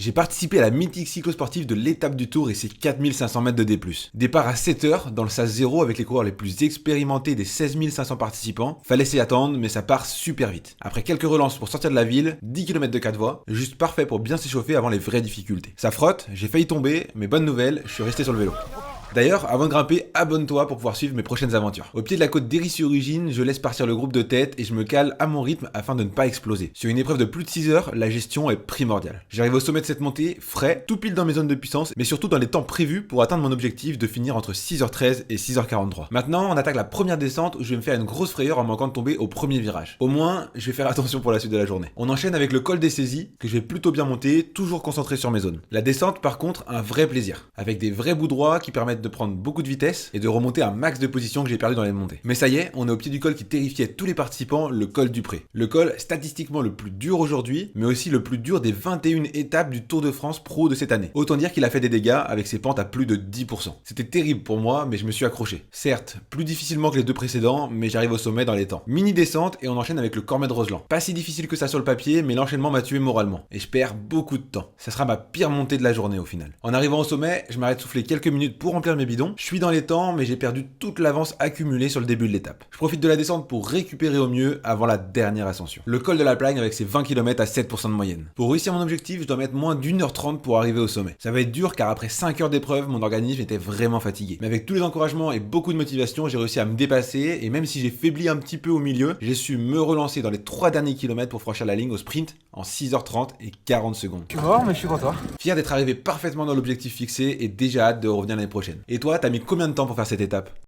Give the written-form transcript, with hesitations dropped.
J'ai participé à la mythique cyclosportive de l'étape du Tour et ses 4500 mètres de D+. Départ à 7h dans le SAS 0 avec les coureurs les plus expérimentés des 16 500 participants. Fallait s'y attendre, mais ça part super vite. Après quelques relances pour sortir de la ville, 10 km de 4 voies, juste parfait pour bien s'échauffer avant les vraies difficultés. Ça frotte, j'ai failli tomber, mais bonne nouvelle, je suis resté sur le vélo. D'ailleurs, avant de grimper, abonne-toi pour pouvoir suivre mes prochaines aventures. Au pied de la côte d'Héry-sur-Ugine, je laisse partir le groupe de tête et je me cale à mon rythme afin de ne pas exploser. Sur une épreuve de plus de 6 heures, la gestion est primordiale. J'arrive au sommet de cette montée, frais, tout pile dans mes zones de puissance, mais surtout dans les temps prévus pour atteindre mon objectif de finir entre 6h13 et 6h43. Maintenant, on attaque la première descente où je vais me faire une grosse frayeur en manquant de tomber au premier virage. Au moins, je vais faire attention pour la suite de la journée. On enchaîne avec le col des saisies, que je vais plutôt bien monter, toujours concentré sur mes zones. La descente, par contre, un vrai plaisir, avec des vrais bouts droits qui permettent de prendre beaucoup de vitesse et de remonter un max de position que j'ai perdu dans les montées. Mais ça y est, on est au pied du col qui terrifiait tous les participants, le col du Pré. Le col statistiquement le plus dur aujourd'hui, mais aussi le plus dur des 21 étapes du Tour de France Pro de cette année. Autant dire qu'il a fait des dégâts avec ses pentes à plus de 10%. C'était terrible pour moi, mais je me suis accroché. Certes, plus difficilement que les deux précédents, mais j'arrive au sommet dans les temps. Mini descente et on enchaîne avec le Cormet de Roseland. Pas si difficile que ça sur le papier, mais l'enchaînement m'a tué moralement. Et je perds beaucoup de temps. Ça sera ma pire montée de la journée au final. En arrivant au sommet, je m'arrête souffler quelques minutes pour remplir mes bidons. Je suis dans les temps, mais j'ai perdu toute l'avance accumulée sur le début de l'étape. Je profite de la descente pour récupérer au mieux avant la dernière ascension. Le col de la Plagne avec ses 20 km à 7% de moyenne. Pour réussir mon objectif, je dois mettre moins d'1h30 pour arriver au sommet. Ça va être dur car après 5 heures d'épreuve, mon organisme était vraiment fatigué. Mais avec tous les encouragements et beaucoup de motivation, j'ai réussi à me dépasser et même si j'ai faibli un petit peu au milieu, j'ai su me relancer dans les 3 derniers kilomètres pour franchir la ligne au sprint en 6h30 et 40 secondes. Je suis mort, mais je suis content. Fier d'être arrivé parfaitement dans l'objectif fixé et déjà hâte de revenir l'année prochaine. Et toi, t'as mis combien de temps pour faire cette étape ?